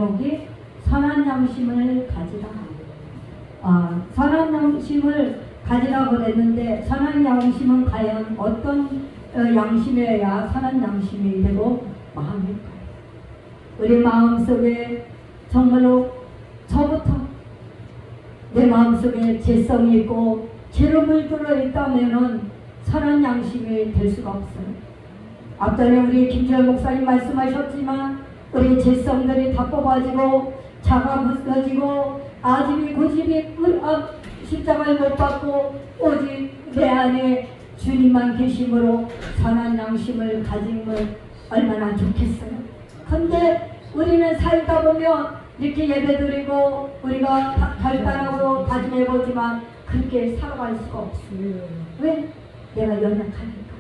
여기 선한 양심을 가지라. 선한 양심을 가지라고 그랬는데, 선한 양심은 과연 어떤 양심이어야 선한 양심이 되고 마음일까요? 우리 마음속에 정말로 저부터 내 마음속에 죄성이 있고 죄로 물들어 있다면 선한 양심이 될 수가 없어요. 앞전에 우리 김주열 목사님 말씀하셨지만 우리 죄성들이 다 뽑아지고 자가 부서지고 아집이 고집이 십자가를 못 받고 오직 내 안에 주님만 계심으로 선한 양심을 가짐을 얼마나 좋겠어요. 근데 우리는 살다 보면 이렇게 예배드리고 우리가 결단하고 다짐해보지만 그렇게 살아갈 수가 없어요. 왜? 내가 연약하니까.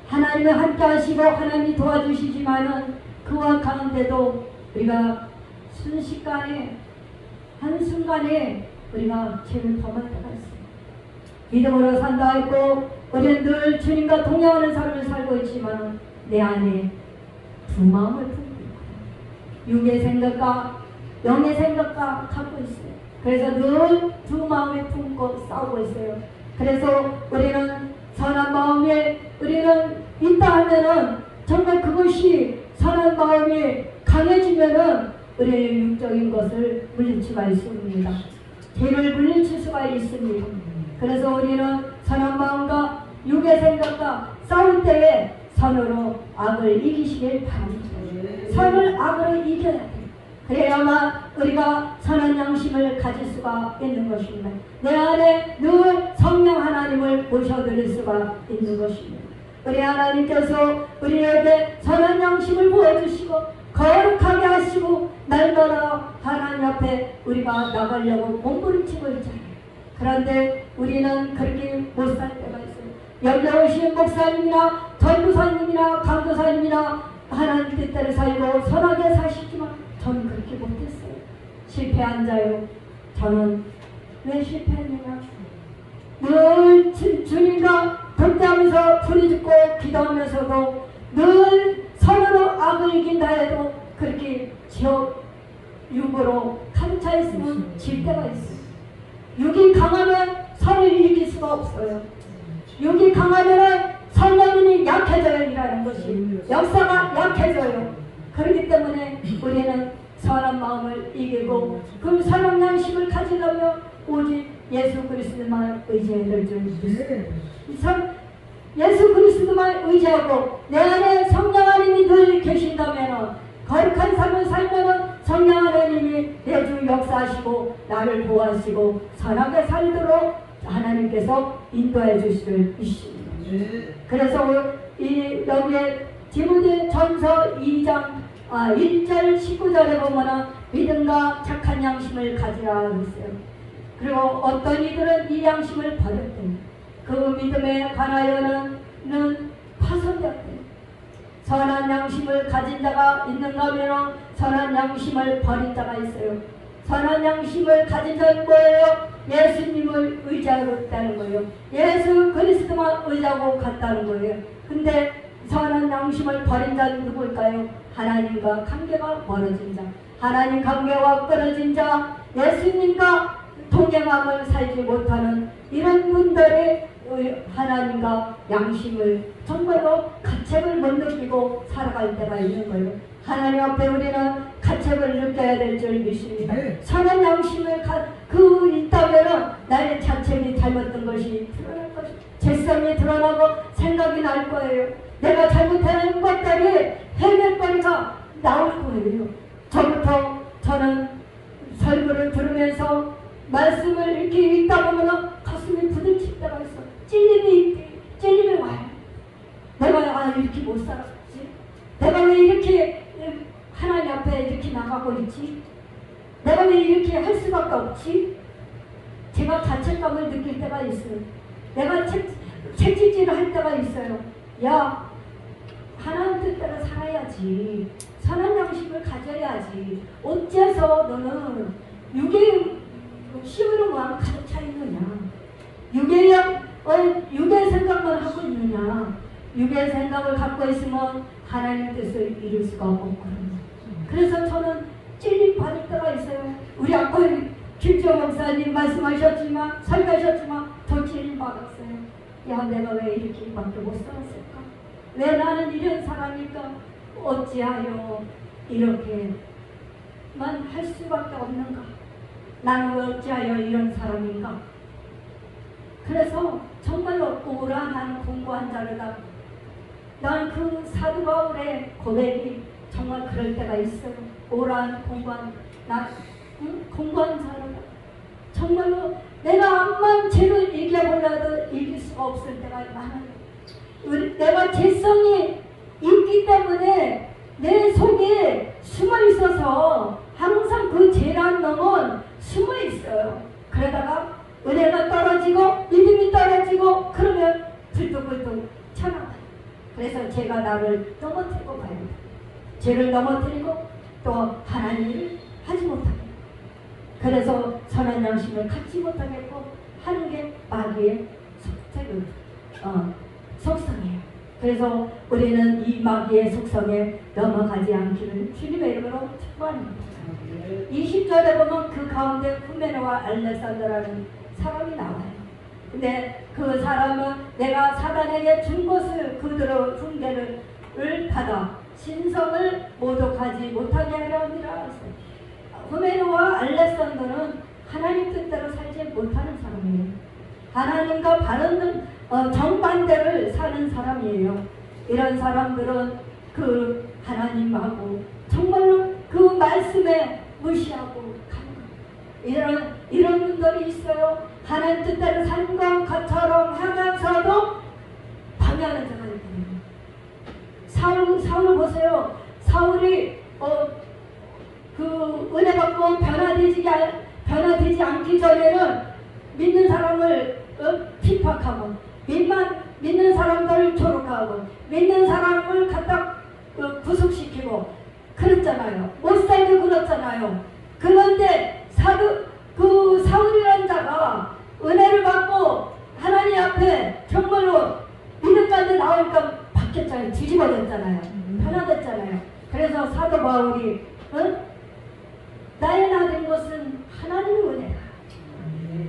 하나님은 함께 하시고 하나님이 도와주시지만은 그와 가운데도 우리가 순식간에 한순간에 우리가 죄를 범할 때가 있어요. 믿음으로 산다 했고 우리는 늘 주님과 동행하는 삶을 살고 있지만 내 안에 두 마음을 품고 있고 육의 생각과 영의 생각과 갖고 있어요. 그래서 늘 두 마음을 품고 싸우고 있어요. 그래서 우리는 선한 마음에 우리는 있다 하면은 정말 그것이 선한 마음이 강해지면은 우리의 육적인 것을 물리칠 수 있습니다. 죄를 물리칠 수가 있습니다. 그래서 우리는 선한 마음과 육의 생각과 싸울 때에 선으로 악을 이기시길 바랍니다. 선을 악으로 이겨야 돼요. 그래야만 우리가 선한 양심을 가질 수가 있는 것입니다. 내 안에 늘 성령 하나님을 모셔드릴 수가 있는 것입니다. 우리 하나님께서 우리에게 선한 양심을 보여주시고 거룩하게 하시고 날마다 하나님 앞에 우리가 나가려고 몸부림치고 있잖아요. 그런데 우리는 그렇게 못 살 때가 있어요. 여기 오신 목사님이나 전도사님이나 강도사님이나 하나님 뜻대로 살고 선하게 사시지만 저는 그렇게 못했어요. 실패한 자요. 저는 왜 실패했느냐? 늘 주님과 동대하면서 부르짖고 기도하면서도 늘 선으로 악을 이긴다 해도 그렇게 지옥 육으로 가득차 있으면 질 때가 있어요. 육이 강하면 선을 이길 수가 없어요. 육이 강하면 성령님이 약해져야 이라는 것이 역사가 약해져요. 그렇기 때문에 우리는 선한 마음을 이기고 그 선한 양심을 가지려면 오직 예수 그리스도만 의지해야 될 줄 믿습니다. 예수 그리스도만 의지하고 내 안에 성령 하나님이 늘 계신다면 거룩한 삶을 살면 성령 하나님이 내 주 역사하시고 나를 보호하시고 선하게 살도록 하나님께서 인도해 주실 것입니다. 그래서 여기에 디모데전서 2장 1절 19절에 보면 믿음과 착한 양심을 가지라 했어요. 그리고 어떤 이들은 이 양심을 버렸대요. 그 믿음에 관하여는 파손되었대요. 선한 양심을 가진 자가 있는가 하면 선한 양심을 버린 자가 있어요. 선한 양심을 가진 자는 뭐예요? 예수님을 의지하고 있다는 거예요. 예수 그리스도만 의지하고 갔다는 거예요. 근데 선한 양심을 버린 자는 누구일까요? 하나님과 관계가 멀어진 자, 하나님 관계가 끊어진 자, 예수님과 동행함을 살지 못하는 이런 분들의 하나님과 양심을 정말로 가책을 못 느끼고 살아갈 때가 있는 거예요. 하나님 앞에 우리는 가책을 느껴야 될 줄 믿습니다. 선한 양심을 있다면 나의 자책이 잘못된 것이 드러날 것이고 죄성이 드러나고 생각이 날 거예요. 내가 잘못하는 것들이 해결거리가 나올 거예요. 저부터 저는 설교를 들으면서 말씀을 이렇게 읽다 보면 가슴이 부딪힐 때가 있어. 찔림이 와요. 내가 이렇게 못 살았지? 내가 왜 이렇게 하나님 앞에 이렇게 나가고 있지? 내가 왜 이렇게 할 수밖에 없지? 제가 자책감을 느낄 때가 있어요. 내가 책짓질을 할 때가 있어요. 야, 하나님 뜻대로 살아야지. 선한 양심을 가져야지. 어째서 너는 육의 심으로만 가득 차 있느냐? 육의 생각만 하고 있느냐? 육의 생각을 갖고 있으면 하나님 뜻을 이룰 수가 없거든요. 그래서 저는 목사님 말씀하셨지만 설교하셨지만 더 진을 받았어요. 야, 내가 왜 이렇게밖에 못 살았을까? 왜 나는 이런 사람일까? 어찌하여 이렇게만 할 수밖에 없는가? 나는 어찌하여 이런 사람인가? 그래서 정말로 오라 난 공부한 자르다. 난 그 사도 바울의 고백이 정말 그럴 때가 있어요. 오라 공부한 공부한 자르다. 정말로 내가 암만 죄를 이겨보려도 이길 수가 없을 때가 많아요. 내가 죄성이 있기 때문에 내 속에 숨어 있어서 항상 그 죄란 놈은 숨어 있어요. 그러다가 은혜가 떨어지고 믿음이 떨어지고 그러면 불뚝불뚝 쳐나가요. 그래서 제가 나를 넘어뜨리고 가요. 죄를 넘어뜨리고 또 하나님을 하지 못하게. 그래서 선한 양심을 갖지 못하겠고 하는 게 마귀의 속성이에요. 그래서 우리는 이 마귀의 속성에 넘어가지 않기를 주님의 이름으로 축복합니다. 20절에 보면 그 가운데 후메네와 알렉산더라는 사람이 나와요. 근데 그 사람은 내가 사단에게 준 것을 그대로 흉대를 받아 신성을 모독하지 못하게 하려 함이라. 후메네와 알렉산더는 하나님 뜻대로 살지 못하는 사람이에요. 하나님과 바른 정반대를 사는 사람이에요. 이런 사람들은 그 하나님하고 정말로 그 말씀에 무시하고 가는 거예요. 이런 분들이 있어요. 하나님 뜻대로 산 것처럼 하면서도 방해하는 자가 있거든요. 사울을 보세요. 사울이 그 은혜 받고 변화되지 않기 전에는 믿는 사람을 핍박하고 믿는 사람들을 조롱하고 믿는 사람을 갖다 구속시키고 그랬잖아요. 못 살게 그랬잖아요. 그런데 그 사울이라는 자가 은혜를 받고 하나님 앞에 정말로 믿음 가운데 나오니까 바뀌었잖아요. 뒤집어졌잖아요. 변화됐잖아요. 그래서 사도 바울이 나의 나된 것은 하나님의 은혜다.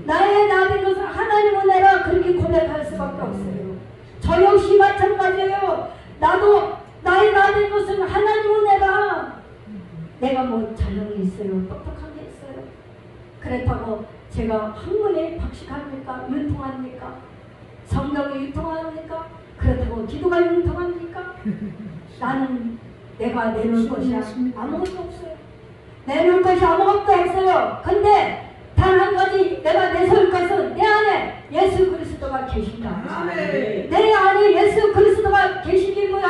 나의 나된 것은 하나님 은혜라 그렇게 고백할 수밖에 없어요. 저 역시 마찬가지예요. 나도 나의 나된 것은 하나님 은혜라. 내가 뭐 잘난 있어요? 똑똑한 게 있어요? 그렇다고 제가 학문이 박식합니까? 융통합니까? 성경이 융통합니까? 그렇다고 기도가 융통합니까? 나는 내가 내놓을 것이 아무것도 없어요. 내놓을 것이 아무것도 없어요. 근데 단 한 가지 내가 내세울 것은 내 안에 예수 그리스도가 계신다. 아멘. 내 안에 예수 그리스도가 계시기문에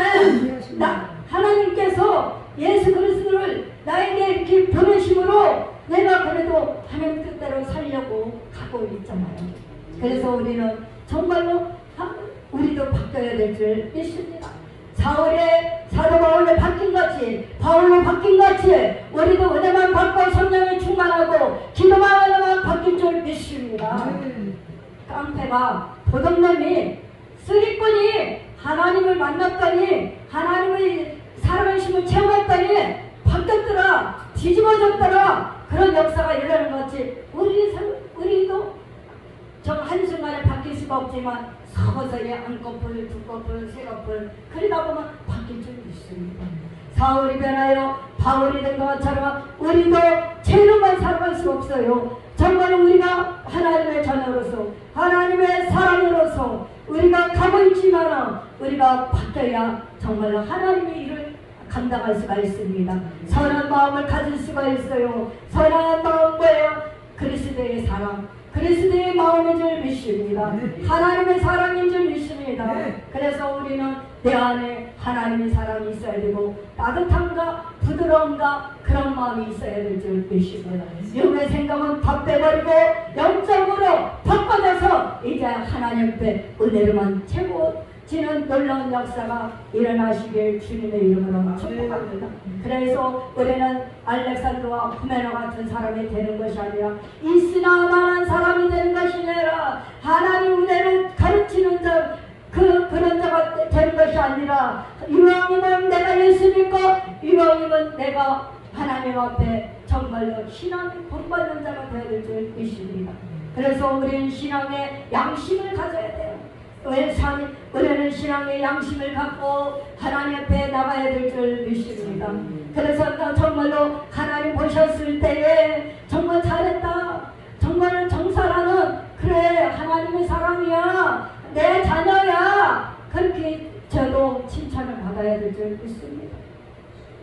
하나님께서 예수 그리스도를 나에게 이렇게 보내심으로 내가 그래도 하나님 뜻대로 살려고 가고 있잖아요. 그래서 우리는 정말로 우리도 바뀌어야 될 줄 믿습니다. 사도 바울로 바뀐 같이 바울로 바뀐 같이 우리도 은혜만 받고 성령에 충만하고 기도만 하면 바뀐 줄 믿습니다. 깡패가 도둑놈이 쓰리꾼이 하나님을 만났더니 하나님의 살아계심을 체험했더니 바뀌었더라, 뒤집어졌더라. 그런 역사가 일어나는 것이 우리도 정 한순간에 바뀔 수가 없지만 서서히 한꺼풀, 두꺼풀, 세꺼풀 그러다 보면 바뀔 줄 믿습니다. 사울이 변하여 바울이 된 것처럼 우리도 죄로만 살아갈 수 없어요. 정말 우리가 하나님의 자녀로서 하나님의 사랑으로서 우리가 가고 있지만 우리가 바뀌어야 정말로 하나님의 일을 감당할 수가 있습니다. 선한 마음을 가질 수가 있어요. 선한 마음 뭐예요? 그리스도의 사랑, 그리스도의 마음인 줄 믿습니다. 하나님의 사랑인 줄 믿습니다. 그래서 우리는 내 안에 하나님의 사랑이 있어야 되고 따뜻함과 부드러움과 그런 마음이 있어야 될 줄 믿습니다. 육의 생각은 다 빼버리고 영적으로 바꿔져서 이제 하나님 앞에 은혜로만 채워지는 놀라운 역사가 일어나시길 주님의 이름으로 축복합니다. 그래서 우리는 알렉산더와 후메네 같은 사람이 되는 것이 아니라 있으나만한 사람이 되는 것이 아니라 하나님 은혜를 가르치는 자 그런 자가 되는 것이 아니라 이왕이면 내가 예수 믿고 이왕이면 내가 하나님 앞에 정말로 신앙 본받는 자가 되어야 될 줄 믿습니다. 그래서 우리는 신앙의 양심을 가져야 돼요. 우리는 신앙의 양심을 갖고 하나님 앞에 나가야 될 줄 믿습니다. 그래서 정말로 하나님 보셨을 때에 정말 잘했다, 정말 정사라는, 그래 하나님의 사랑이야, 내 자녀야, 그렇게 저도 칭찬을 받아야 될 줄 믿습니다.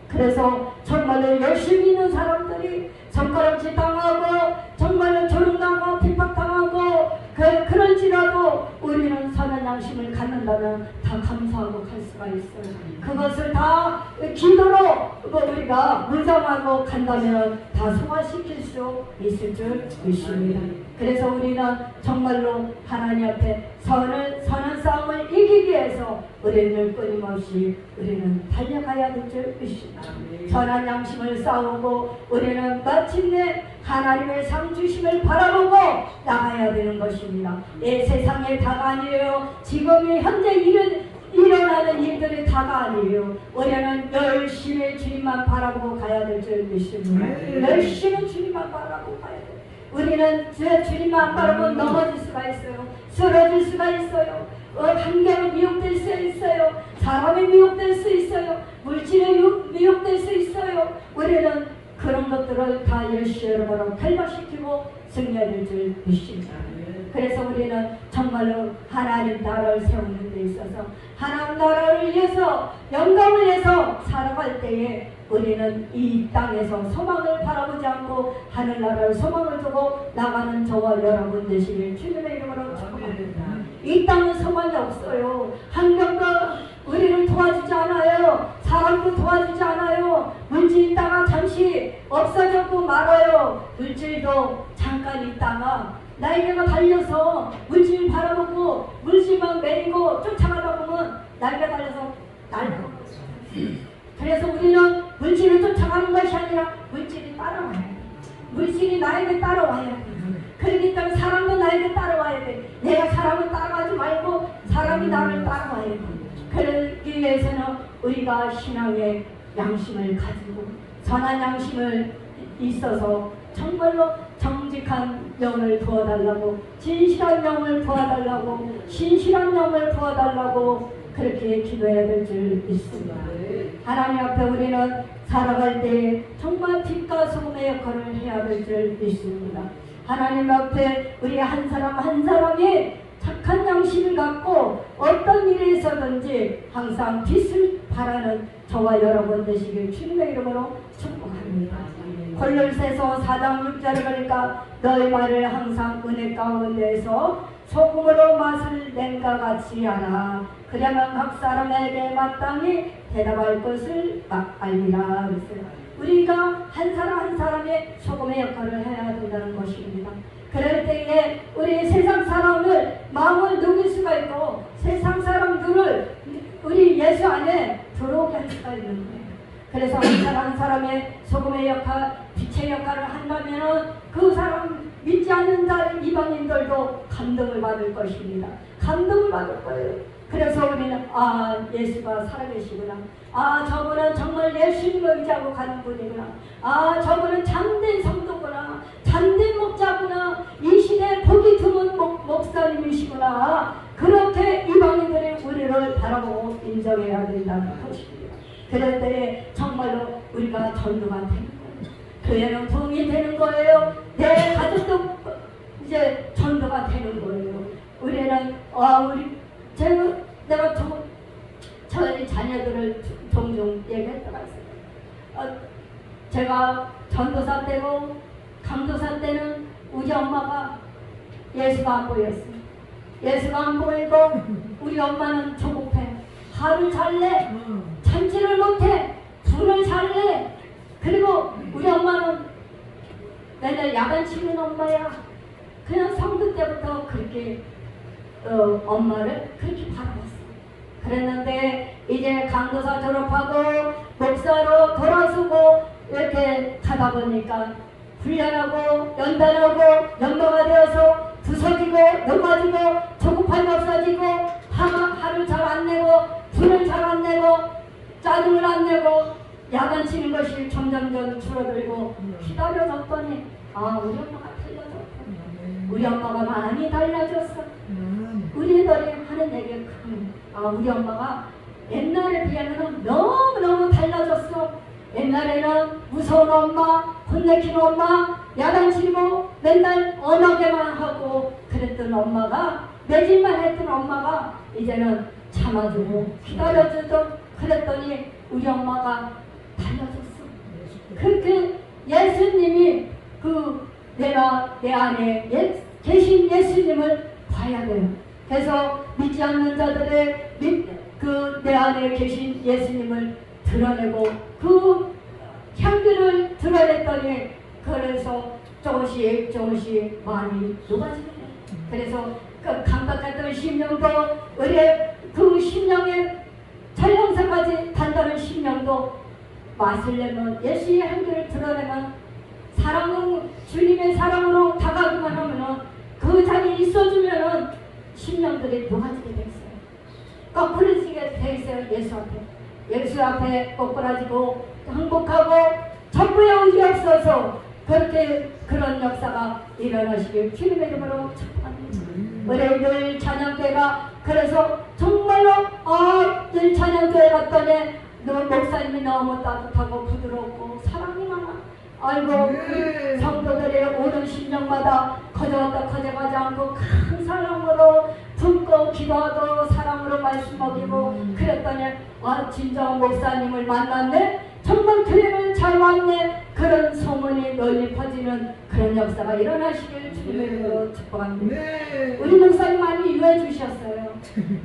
그래서 정말로 열심히 있는 사람들이 손가락질 당하고 정말로 조롱당하고 핍박당하고 그런지라도 우리는 선한 양심을 갖는다면 다 감사하고 갈 수가 있어요. 그것을 다 기도로 우리가 무장하고 간다면 다 소화시킬 수 있을 줄 믿습니다. 그래서 우리는 정말로 하나님 앞에 선한 싸움을 이기기 위해서 우리는 끊임없이 우리는 달려가야 될 줄 믿습니다. 선한 양심을 싸우고 우리는 마침내 하나님의 상 주심을 바라보고 나가야 되는 것입니다. 이 세상의 다가 아니에요. 지금이 현재 일어나는 일들이 다가 아니에요. 우리는 열심히 주님만 바라보고 가야 될 줄 믿습니다. 열심히 주님만 바라보고 가야 돼요. 우리는 주님만 바라보면 넘어질 수가 있어요. 쓰러질 수가 있어요. 환경에 미혹될 수 있어요. 사람에 미혹될 수 있어요. 물질에 미혹될 수 있어요. 우리는 그런 것들을 다 열심히 탈락시키고 승리해야 될 줄 믿습니다. 그래서 우리는 정말로 하나님 나라를 세우는 데 있어서 하나님 나라를 위해서 영광을 위해서 살아갈 때에 우리는 이 땅에서 소망을 바라보지 않고 하늘나라를 소망을 두고 나가는 저와 여러분 되시길 주님의 이름으로 축복합니다. 이 땅은 소망이 없어요. 환경도 우리를 도와주지 않아요. 사람도 도와주지 않아요. 물질 있다가 잠시 없어져도 말아요. 물질도 잠깐 있다가 날개가 달려서 물질 바라보고 물질만 매이고 쫓아가다 보면 날개 달려서 날아가고 있어요. 그래서 우리는 물질을 쫓아가는 것이 아니라 물질이 따라와야 돼. 물질이 나에게 따라와야 돼. 그러기 때문에 사람도 나에게 따라와야 돼. 내가 사람을 따라가지 말고 사람이 나를 따라와야 돼. 그러기 위해서는 우리가 신앙의 양심을 가지고 선한 양심을 있어서 정말로 정직한 영을 부어달라고, 진실한 영을 부어달라고, 신실한 영을 부어달라고 그렇게 기도해야 될 줄 믿습니다. 하나님 앞에 우리는 살아갈 때 정말 빛과 소금의 역할을 해야 될 줄 믿습니다. 하나님 앞에 우리 한 사람 한 사람이 착한 양심을 갖고 어떤 일에 있어든지 항상 빛을 바라는 저와 여러분 되시길 주님의 이름으로 축복합니다. 골로새서 4장 6절을 보니까 너희 말을 항상 은혜 가운데서 소금으로 맛을 낸과 같이 하라. 그러면 각 사람에게 마땅히 대답할 것을 알리라. 우리가 한 사람 한 사람의 소금의 역할을 해야 된다는 것입니다. 그럴 때에 우리 세상 사람을 마음을 녹일 수가 있고 세상 사람들을 우리 예수 안에 들어오게 할 수가 있는 거예요. 그래서 한 사람 한 사람의 소금의 역할, 빛의 역할을 한다면 그 사람 믿지 않는 자들 이방인들도 감동을 받을 것입니다. 감동을 받을 거예요. 그래서 우리는 예수가 살아계시구나. 저분은 정말 예수님을 의지하고 가는 분이구나. 저분은 참된 성도구나. 참된 목자구나. 이 시대에 보기 드문 목사님이시구나. 그렇게 이방인들이 우리를 바라보고 인정해야 된다는 것입니다. 그럴 때에 정말로 우리가 전도가 되는 거예요. 교회는 부흥이 되는 거예요. 내 가족도 이제 전도가 되는 거예요. 우리는 내가 저희 자녀들을 종종 얘기했다가 있어요. 제가 전도사 때고 강도사 때는 우리 엄마가 예수가 안 보였어요. 예수가 안 보이고 우리 엄마는 조급해. 화를 잘 내. 참지를 못해. 불을 잘 내. 그리고 우리 엄마는 맨날 야단 치는 엄마야. 그냥 성도 때부터 그렇게 엄마를 그렇게 바라봤어요. 그랬는데 이제 강도사 졸업하고 목사로 돌아서고 이렇게 가다 보니까 훈련하고 연단하고 연마가 되어서 부서지고 넘어지고 조급함이 없어지고 화를 잘 안 내고 불을 잘 안 내고 짜증을 안 내고 야단치는 것이 점점점 줄어들고 기다려줬더니 우리 엄마가 달라졌어. 우리 엄마가 많이 달라졌어. 우리들이 하는 얘기 우리 엄마가 옛날에 비하면 너무너무 달라졌어. 옛날에는 무서운 엄마, 혼내키는 엄마, 야단치고 맨날 엄하게만 하고 그랬던 엄마가, 매질만 했던 엄마가 이제는 참아주고 기다려주고 그랬더니 우리 엄마가 달라졌어. 그렇게 예수님이 내가 내 안에 계신 예수님을 봐야 돼요. 그래서 믿지 않는 자들의 내 안에 계신 예수님을 드러내고 그 향기를 드러냈더니 그래서 조금씩 많이 녹아지게 돼요. 그래서 그 감각했던 심령도 의뢰 그 심령의 전령사까지 단단한 심령도 맛을 내면 예수의 향기를 드러내면 주님의 사랑으로 다가가기만 하면은 그 자리에 있어주면은 심령들이 녹아지게 돼 있어요. 거꾸러지게 돼 있어요. 예수 앞에 꼬꾸라지고 행복하고 전부의 의지 없어서 그런 역사가 일어나시길 주님의 이름으로 축복합니다. 우리 찬양교회가 그래서 정말로 늘 찬양교회 갔더니 목사님이 너무 따뜻하고 부드럽고 사랑이 많아. 아이고 성도들의 오는 심령마다 커져가지 않고 큰 사랑으로 품고 기도하고 사랑으로 말씀 먹이고 그랬더니 진정한 목사님을 만났네. 정말 교회를 잘 왔네. 그런 소문이 널리 퍼지는 그런 역사가 일어나시길 주님의 이름으로 축복합니다. 우리 목사님 많이 유해 주셨어요.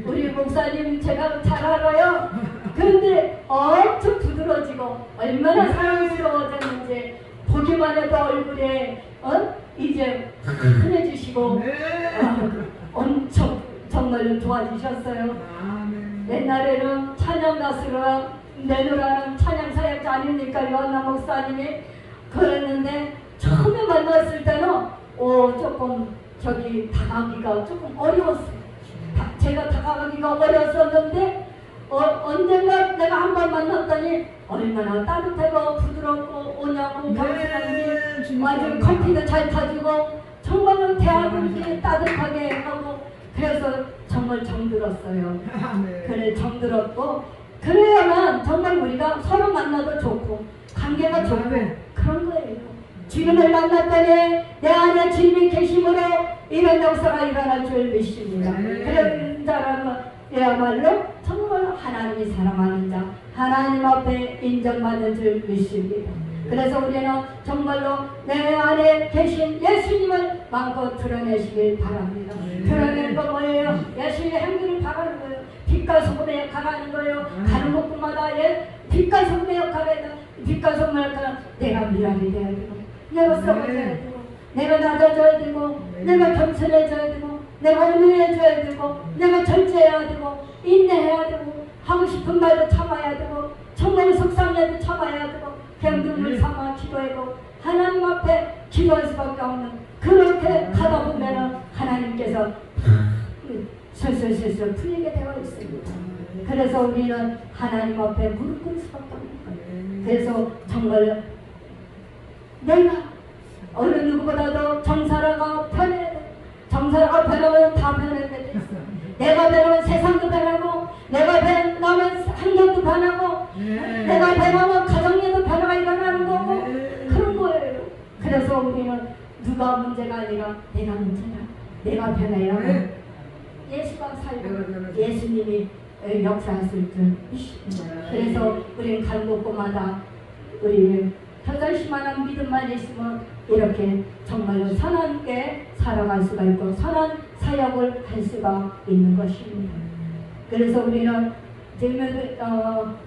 우리 목사님 제가 잘 알아요. 그런데 엄청 부드러지고 얼마나 사랑스러워졌는지 보기만 해도 얼굴에 이제 흔해지시고 엄청 정말로 좋아지셨어요. 옛날에는 찬양 가수가 내노라는 찬양 사역자 아닙니까? 요한나 목사님이 그랬는데 처음에 만났을 때는 조금 다가가기가 조금 어려웠어요. 제가 다가가기가 어려웠었는데 언젠가 내가 한 번 만났더니 얼마나 따뜻하고 부드럽고 오냐고 감사한지 아주 커피도 잘 타주고 정말로 대화도 이렇게 따뜻하게 하고 그래서 정말 정들었어요. 그래 정들었고 그래야만 정말 우리가 서로 만나도 좋고 관계가 좋고 그런 거예요. 주님을 만났더니 내 안에 주님이 계심으로 이런 역사가 일어날 줄 믿습니다. 그런 사람이야말로 정말 하나님이 사랑하는 자, 하나님 앞에 인정받는 줄 믿습니다. 그래서 우리는 정말로 내 안에 계신 예수님을 마음껏 드러내시길 바랍니다. 드러내는 건 뭐예요? 예수의 향기를 바라는 거예요. 빛과 소금의 역할을 하는 거예요. 가는 곳마다 빛과 소금의 역할을 해서 빛과 소금의 역할은 내가 미랄이 돼야 되고 내가 썩어져야 되고 내가 낮아져야 되고 내가 겸손해져야 되고 내가 온유해져야 되고 내가 절제해야 되고 인내해야 되고 하고 싶은 말도 참아야 되고 정말 속상해도 참아야 되고 그냥 눈물 삼아 기도하고 하나님 앞에 기도할 수밖에 없는 그렇게 가다 보면은 하나님께서 슬슬 풀리게 되어 있습니다. 그래서 우리는 하나님 앞에 무릎 꿇을 수밖에 없는 거예요. 그래서 정말 내가 어느 누구보다도 정사라가 변해야 돼. 정사라가 변하면 다 변해야 돼. 내가 변하면 세상도 변하고 내가 변하면 환경도 변하고 내가 변하면 가정에도 변화가 일어나는 거고 그런 거예요. 그래서 우리는 누가 문제가 아니라 내가 문제다. 내가 변해야 예수가 살고 예수님이 역사했을 줄 믿습니다. 그래서 우리는 가는 곳마다 우리는 결단시만한 믿음만 있으면 이렇게 정말로 선하게 살아갈 수가 있고 선한 사역을 할 수가 있는 것입니다. 그래서 우리는 지금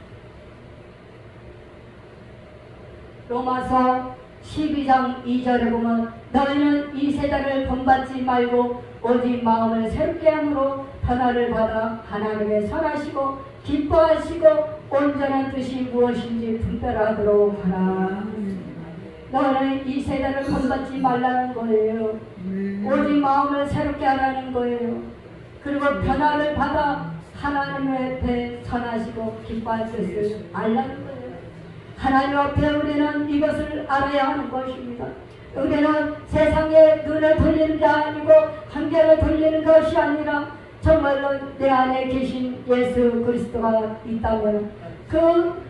로마서 12장 2절에 보면 너희는 이 세대를 본받지 말고 오직 마음을 새롭게 함으로 변화를 받아 하나님의 선하시고 기뻐하시고 온전한 뜻이 무엇인지 분별하도록 하라. 너는 이 세대를 본받지 말라는 거예요. 오직 마음을 새롭게 하라는 거예요. 그리고 변화를 받아 하나님의 앞에 선하시고 기뻐할 뜻을 알라는 거예요. 하나님 앞에 우리는 이것을 알아야 하는 것입니다. 우리는 세상에 눈을 돌리는 게 아니고 한결을 돌리는 것이 아니라 정말로 내 안에 계신 예수 그리스도가 있다면 그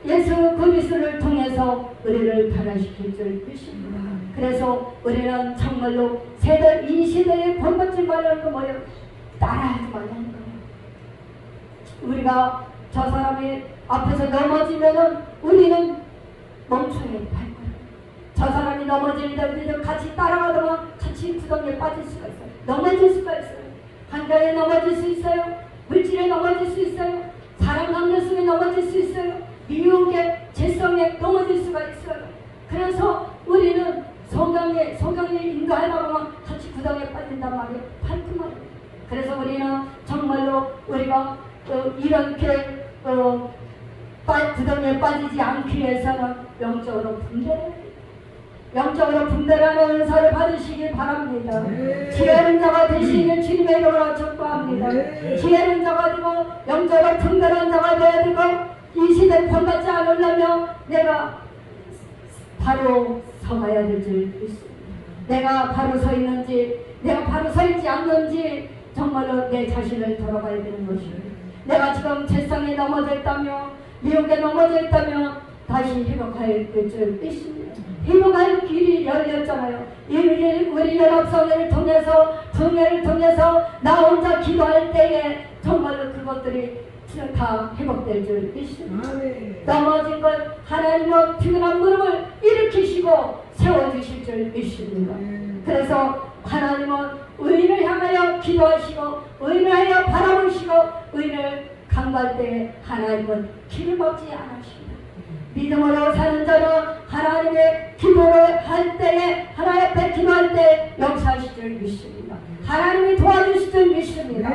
예수 그리스도를 통해서 우리를 변화시킬 줄 믿습니다. 그래서 우리는 정말로 이 시대에 본받지 말라는 거 뭐예요? 따라하지 말라는 거예요. 우리가 저 사람이 앞에서 넘어지면은 우리는 멈춰야 할 거예요. 저 사람이 넘어지는데 우리는 같이 따라가다가 같이 구덩이에 빠질 수가 있어요. 넘어질 수가 있어요. 한가에 넘어질 수 있어요. 물질에 넘어질 수 있어요. 사람 관계 속에 넘어질 수 있어요. 미혹의 재성에 넘어질 수가 있어요. 그래서 우리는 성경에 인도하다 보면 같이 구덩이에 빠진단 말이에요. 밟고 말이에요. 그래서 우리는 정말로 우리가 이렇게 구덩이에 빠지지 않기 위해서는 영적으로 분별해야 돼요. 영적으로 분별하는 은사를 받으시길 바랍니다. 지혜로운 자가 되시길 주님의 이름으로 축복합니다. 지혜로운 자가 되고 영적으로 분별한 자가 되어야 되고 이 시대에 본받지 않으려면 내가 바로 서가야 될 줄 믿습니다. 내가 바로 서 있는지 내가 바로 서 있지 않는지 정말로 내 자신을 돌아봐야 되는 것입니다. 내가 지금 재성에 넘어져 있다며 미혹에 넘어져 있다며 다시 회복해야 될 줄 믿습니다. 회복할 길이 열렸잖아요. 우리 연합성회를 통해서 분회를 통해서 나 혼자 기도할 때에 정말로 그것들이 다 회복될 줄 믿습니다. 넘어진 것 하나님은 피곤한 무릎을 일으키시고 세워주실 줄 믿습니다. 그래서 하나님은 의인을 향하여 기도하시고 의인을 향하여 바라보시고 의인을 강구할 때에 하나님은 길을 막지 않으십니다. 믿음으로 사는 자는 하나님의 기도를 할 때에 하나님 앞에 기도할 때 역사하실 줄 믿습니다. 하나님이 도와주실 줄 믿습니다.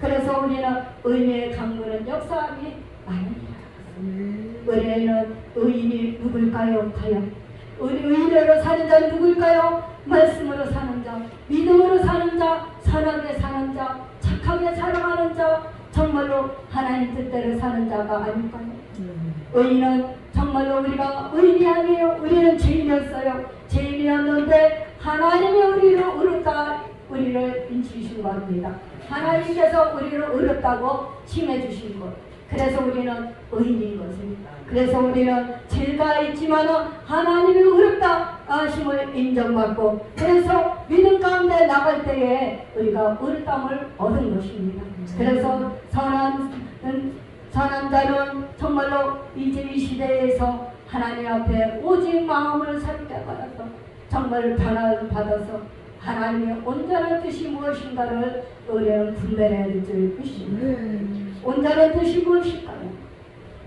그래서 우리는 의인의 강구는 역사함이 많이 일어났습니다. 우리는 의인이 누굴까요? 과연 우리 의인으로 사는 자는 누굴까요? 말씀으로 사는 자, 믿음으로 사는 자, 선하게 사는 자, 착하게 살아가는 자, 정말로 하나님 뜻대로 사는 자가 아닐까요? 의인은 정말로 우리가 의인이 아니에요. 우리는 죄인이었어요. 죄인이었는데 하나님이 우리를 의롭다 우리를 인치신 겁니다. 하나님께서 우리를 의롭다고 칭해주신 것. 그래서 우리는 의인인 것입니다. 그래서 우리는 죄가 있지만 하나님이 의롭다 하심을 인정받고 그래서 믿음 가운데 나갈 때에 우리가 의롭다함을 얻은 것입니다. 그래서 선한 자는 정말로 이제 이 시대에서 하나님 앞에 오직 마음을 새롭게 받아서 정말 변화를 받아서 하나님의 온전한 뜻이 무엇인가를 우리는 분별해야 될 줄 믿습니다. 온전한 뜻이 무엇일까요?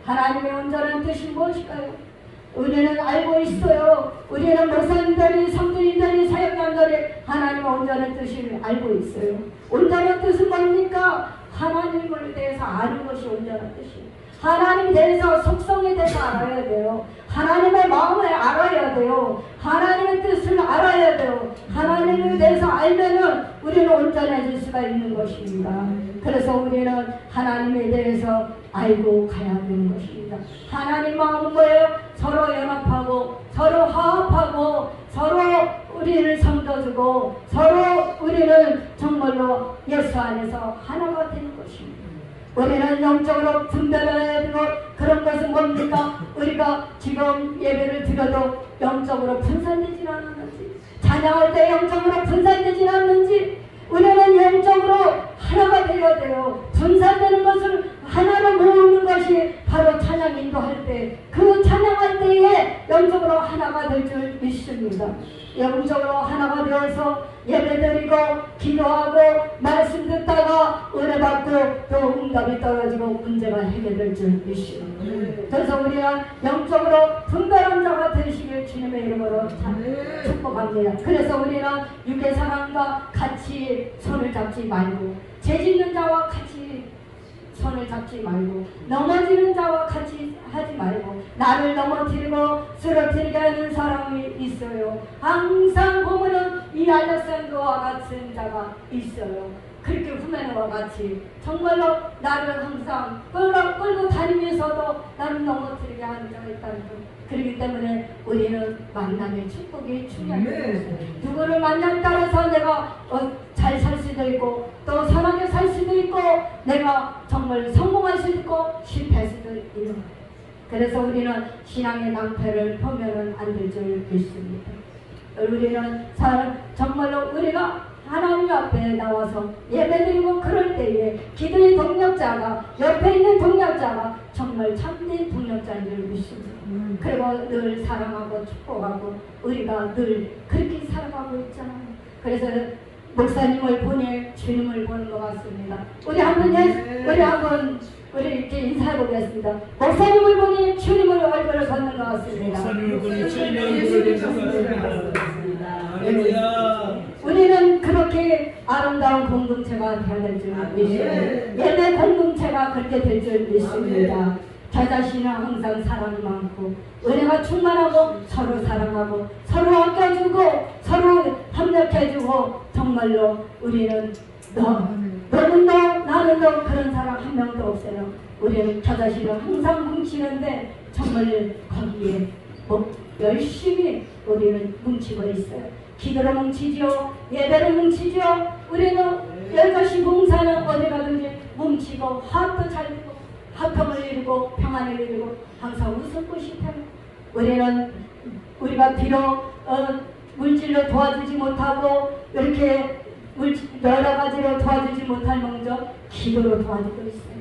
하나님의 온전한 뜻이 무엇일까요? 우리는 알고 있어요. 우리는 목사님들이 성도님들이 사역자들이 하나님의 온전한 뜻을 알고 있어요. 온전한 뜻은 뭡니까? 하나님을 대해서 아는 것이 온전한 뜻이에요. 하나님에 대해서 속성에 대해서 알아야 돼요. 하나님의 마음을 알아야 돼요. 하나님의 뜻을 알아야 돼요. 하나님에 대해서 알면은 우리는 온전해질 수가 있는 것입니다. 그래서 우리는 하나님에 대해서 알고 가야 되는 것입니다. 하나님 마음은 뭐예요? 서로 연합하고 서로 화합하고 서로 우리를 섬겨주고 서로 우리는 정말로 예수 안에서 하나가 되는 것입니다. 우리는 영적으로 분별해야 되고 그런 것은 뭡니까? 우리가 지금 예배를 드려도 영적으로 분산되지 않았는지 찬양할 때 영적으로 분산되지 않는지 우리는 영적으로 하나가 되어야 돼요. 분산되는 것을 하나로 모으는 것이 바로 찬양 인도할 때 그 찬양할 때에 영적으로 하나가 될 줄 믿습니다. 영적으로 하나가 되어서 예배드리고 기도하고 말씀 듣다가 은혜 받고 또 응답이 떨어지고 문제가 해결될 줄 믿습니다. 그래서 우리가 영적으로 분별한 자가 되시길 주님의 이름으로 축복합니다. 그래서 우리는 육의 사랑과 같이 손을 잡지 말고 죄짓는 자와 같이 손을 잡지 말고 넘어지는 자와 같이 하지 말고 나를 넘어뜨리고 쓰러뜨리게 하는 사람이 있어요. 항상 보면은 이 알렉산더와 같은 자가 있어요. 그렇게 후배와 같이 정말로 나를 항상 끌고 다니면서도 나를 넘어뜨리게 하는 자가 있다는 것. 그렇기 때문에 우리는 만남의 축복이 중요합니다. 누구를 만남에 따라서 내가 잘 살 수도 있고 또 선하게 살 수도 있고 내가 정말 성공할 수도 있고 실패할 수도 있는 거예요. 그래서 우리는 신앙의 낭패를 보면은 안 될 줄 믿습니다. 우리는 정말로 우리가 하나님 앞에 나와서 예배드리고 그럴 때에 기도의 동력자가 옆에 있는 동력자가 정말 참된 동력자인 줄 믿습니다. 그리고 늘 사랑하고 축복하고 우리가 늘 그렇게 살아가고 있잖아요. 그래서 목사님을 보내 주님을 보는 것 같습니다. 우리 한번 이렇게 인사해 보겠습니다. 목사님을 보내 주님을 얼굴을 걷는 것 같습니다. 목사님을 보내 주님을 얼굴을 걷는 것 같습니다. 할렐루야. 우리는 그렇게 아름다운 공동체가 되어야 될 줄 믿습니다. 예배 공동체가 그렇게 될 줄 믿습니다. 저 자신은 항상 사랑이 많고 은혜가 충만하고 서로 사랑하고 서로 아껴주고 서로 협력해주고 정말로 우리는 너는 너 나는 너 그런 사람 한 명도 없어요. 우리는 저 자신은 항상 뭉치는데 정말 거기에 열심히 우리는 뭉치고 있어요. 기도로 뭉치죠. 예배로 뭉치죠. 우리는 10가지 봉사는 어디 가든지 뭉치고 화합도 잘 되고 화평을 이루고 평안을 이루고 항상 웃음고 싶어요. 우리는 우리가 비록 물질로 도와주지 못하고 이렇게 여러 가지로 도와주지 못할 망정 기도로 도와주고 있어요.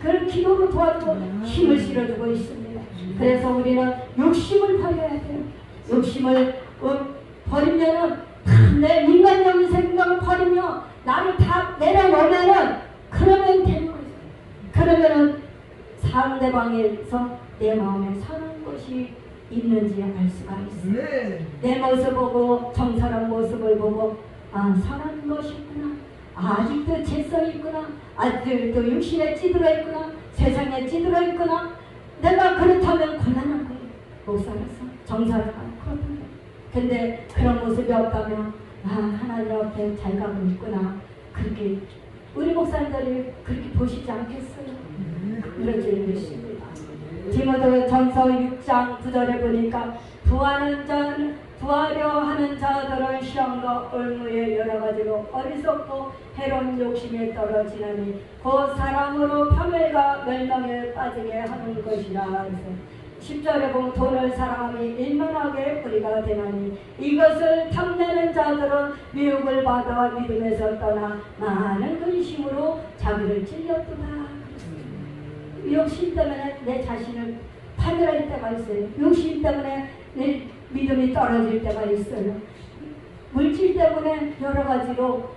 그런 기도로 도와주고 힘을 실어주고 있습니다. 그래서 우리는 욕심을 버려야 돼요. 욕심을 버리면은 내 인간적인 생각을 버리며 나를 다 내려놓으면은 그러면 되는 거죠. 그러면은 상대방에서 내 마음에 사는 것이 있는지 알 수가 있어요. 내 모습 보고 정사한 모습을 보고 선한 것이 있구나. 아직도 죄성이 있구나. 아직도 육신에 찌들어 있구나. 세상에 찌들어 있구나. 내가 그렇다면 곤란한 거예요. 못 살아서 정사를 하고 그렇다면. 근데 그런 모습이 없다면 하나님 앞에 잘 가고 있구나. 그렇게 우리 목사님들이 그렇게 보시지 않겠어요? 그럴 줄 믿습니다. 디모데전서 6장 9절에 보니까 부하려 하는 자들은 시험과 올무에 여러 가지로 어리석고 해로운 욕심에 떨어지나니 그 사람으로 파멸과 멸망에 빠지게 하는 것이라. 10절에 보면 돈을 사랑함이 일만하게 뿌리가 되나니 이것을 탐내는 자들은 미혹을 받아 믿음에서 떠나 많은 근심으로 자기를 찔렸구나. 욕심 때문에 내 자신을 파멸할 때가 있어요. 욕심 때문에 내 믿음이 떨어질 때가 있어요. 물질 때문에 여러 가지로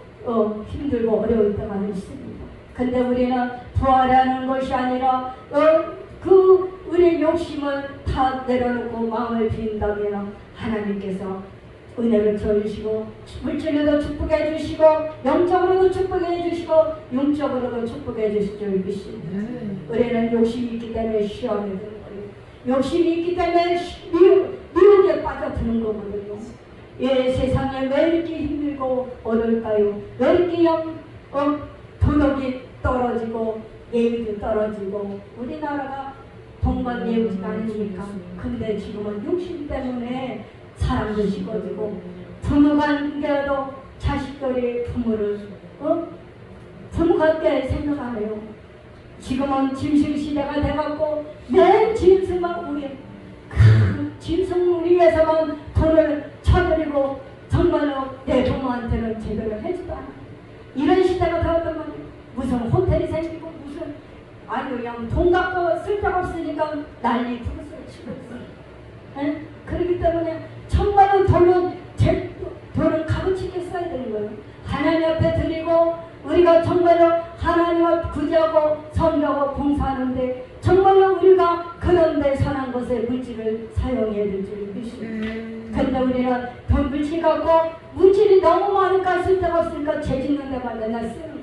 힘들고 어려울 때가 있습니다. 근데 우리는 부활하는 것이 아니라 우리의 욕심을 다 내려놓고 마음을 빈다면 하나님께서 은혜를 줘주시고 물질로도 축복해 주시고 영적으로도 축복해 주시고 영적으로도 축복해 주실 줄 믿습니다. 우리는 욕심이 있기 때문에 시험에 드는 거예요. 욕심이 있기 때문에 미혹에 빠져드는 거거든요. 세상에 왜 이렇게 힘들고 어려울까요? 왜 이렇게 도덕이 떨어지고 예의도 떨어지고 우리나라가 동관예우지가 않으니까. 근데 지금은 욕심 때문에 사람도 식어지고 부모 관계도 자식들이 부모를 부모같게 생각 안 해요. 지금은 짐승시대가 돼갖고 내 짐승만 위해 짐승 위해서만 돈을 쳐드리고 정말로 내 부모한테는 제대로 해주도 않아. 이런 시대가 되었단 말이에요. 무슨 호텔이 생기고 무슨 그냥 돈 갖고 쓸 데가 없으니까 난리 부르스를 치고 있어요. 그렇기 때문에 정말로 돈은 값어치게 써야 되는 거예요. 하나님 앞에 드리고 우리가 정말로 하나님 앞에 구제하고 섬기고 봉사하는데 정말로 우리가 그런데 선한 것에 물질을 사용해야 될 줄 믿습니다. 근데 우리는 돈 물질 갖고 물질이 너무 많으니까 쓸 데가 없으니까 죄 짓는 데만 맨날 쓰는 거예요.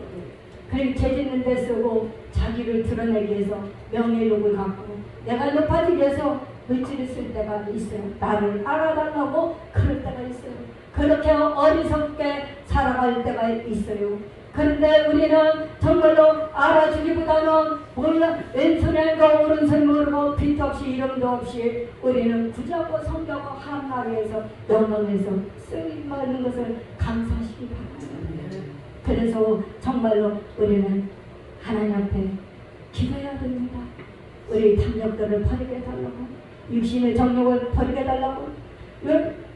그리고 죄 짓는 데 쓰고 자기를 드러내기 위해서 명예욕을 갖고 내가 높아지기 위해서 물질을 쓸 때가 있어요. 나를 알아달라고 그럴 때가 있어요. 그렇게 어리석게 살아갈 때가 있어요. 그런데 우리는 정말로 알아주기보다는 몰라 왼손에 거 오른손 모르고 빛 없이 이름도 없이 우리는 구자고 성경고 한마리에서 영광에서 쓰임받는 것을 감사하시기 바랍니다. 그래서 정말로 우리는 하나님 앞에 기도해야 됩니다. 우리 탐욕들을 버리게 달라고, 육신의 정욕을 버리게 달라고,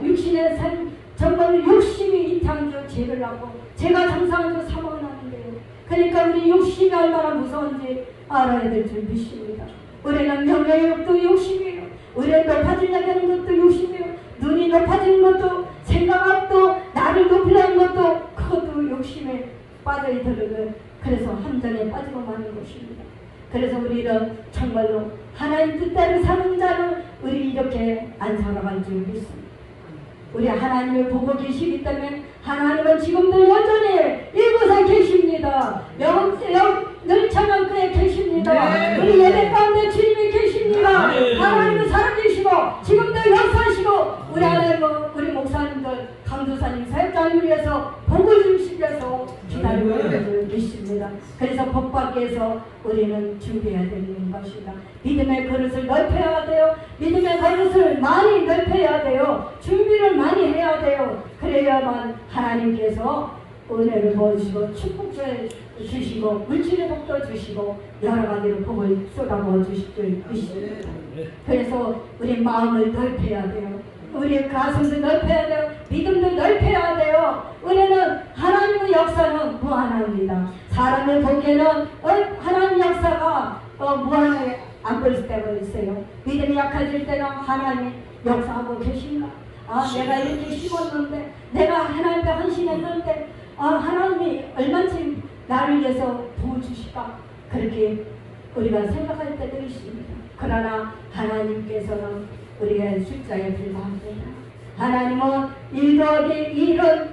육신의 삶 정말 욕심이 이 창조 죄를 낳고 제가 장사하면서 사망을 하는데요. 그러니까 우리 욕심이 얼마나 무서운지 알아야 될 줄 믿습니다. 우리는 명예의 욕도 욕심이에요. 우리는 높아지려고 하는 것도 욕심이에요. 눈이 높아지는 것도, 생각도, 나를 높이려는 것도, 그것도 욕심에 빠져있더라고요. 그래서 함정에 빠지고 마는 것입니다. 그래서 우리는 정말로 하나님 뜻대로 사는 자는 우리 이렇게 안 살아갈 줄 믿습니다. 우리 하나님을 보고 계시기 때문에 하나님은 지금도 여전히 이곳에 계십니다. 늘 찬양교에 계십니다. 우리 예배 가운데 주님이 계십니다. 하나님은 살아계시고 지금도 역사하시고 우리 하나님은 우리 목사님들 강도사님 사역자님을 위해서 복을 주시기 위해서 기다리고 있는 믿습니다. 그래서 복 받기 위해서 우리는 준비해야 되는 것입니다. 믿음의 그릇을 넓혀야 돼요. 믿음의 그릇을 많이 넓혀야 돼요. 준비를 많이 해야 돼요. 그래야만 하나님께서 은혜를 부어주시고 축복 주시고 물질의 복도 주시고 여러 가지로 복을 쏟아부어 주실 줄 믿습니다. 그래서 우리 마음을 넓혀야 돼요. 우리 가슴도 넓혀야 돼요. 믿음도 넓혀야 돼요. 우리는 하나님의 역사는 무한합니다. 사람을 보기에는 하나님 역사가 무한하게 안 보일 때가 있어요. 믿음이 약해질 때는 하나님 역사하고 계신가? 내가 이렇게 심었는데, 내가 하나님 앞에 헌신했는데, 하나님이 얼마쯤 나를 위해서 도와주실까? 그렇게 우리가 생각할 때도 있습니다. 그러나 하나님께서는 우리의 숫자에 불과합니다. 하나님은 1 더하기 1은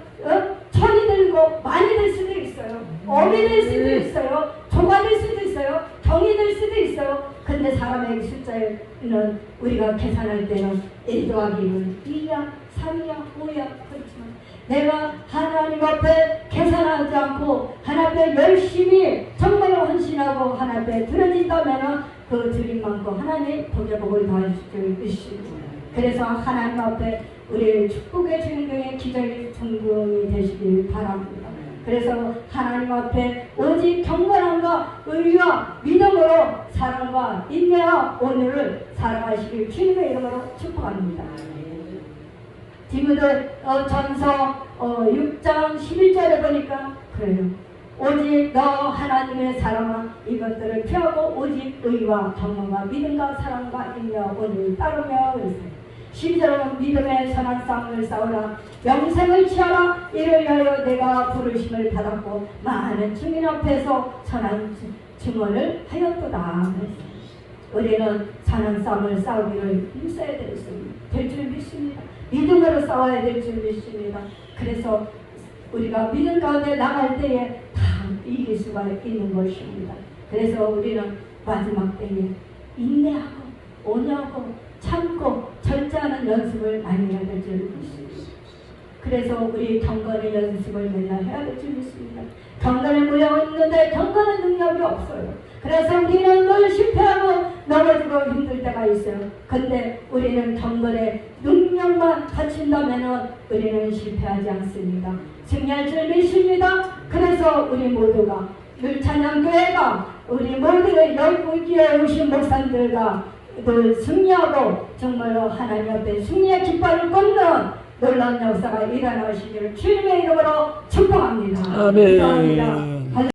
천이 들고 많이 될 수도 있어요. 억이 될 수도 있어요. 조가 될 수도 있어요. 경이 될 수도 있어요. 근데 사람의 숫자에는 우리가 계산할 때는 1 더하기 1은 2야, 3이야, 5야. 그렇지만 내가 하나님 앞에 계산하지 않고 하나님 앞에 열심히 정말로 헌신하고 하나님 앞에 드려진다면 그 드림만큼 하나님 복의 복을 더하실 줄 믿습니다. 그래서 하나님 앞에 우리 축복의 주인공의 기적이 성공이 되시길 바랍니다. 그래서 하나님 앞에 오직 경건함과 의와 믿음으로 사랑과 인내와 오늘을 살아가시길 주님의 이름으로 축복합니다. 디모데 전서 6장 11절에 보니까 그래요. 오직 너 하나님의 사랑과 이것들을 피하고 오직 의와 경건과 믿음과 사랑과 인내와 오늘을 따르며 그랬어요. 12절은 믿음의 선한 싸움을 싸우라 영생을 취하라 이를 위하여 내가 부르심을 받았고 많은 증인 앞에서 선한 증언을 하였도다. 우리는 선한 싸움을 싸우기를 힘써야 될 줄 믿습니다. 믿음으로 싸워야 될 줄 믿습니다. 그래서 우리가 믿음 가운데 나갈 때에 다 이길 수가 있는 것입니다. 그래서 우리는 마지막 때에 인내하고 온유하고 참고 절제하는 연습을 많이 해야 될 줄 믿습니다. 그래서 우리 경건의 연습을 맨날 해야 될 줄 믿습니다. 경건을 모여 있는데 경건의 능력이 없어요. 그래서 우리는 늘 실패하고 넘어지고 힘들 때가 있어요. 근데 우리는 경건의 능력만 갖춘다면 우리는 실패하지 않습니다. 승리할 줄 믿습니다. 그래서 우리 모두가 율찬양교회가 우리 모두의 여기에 오신 목사님들과 늘 승리하고 정말로 하나님 앞에 승리의 깃발을 꽂는 놀라운 역사가 일어나시기를 주님의 이름으로 축복합니다. 아멘. 감사합니다.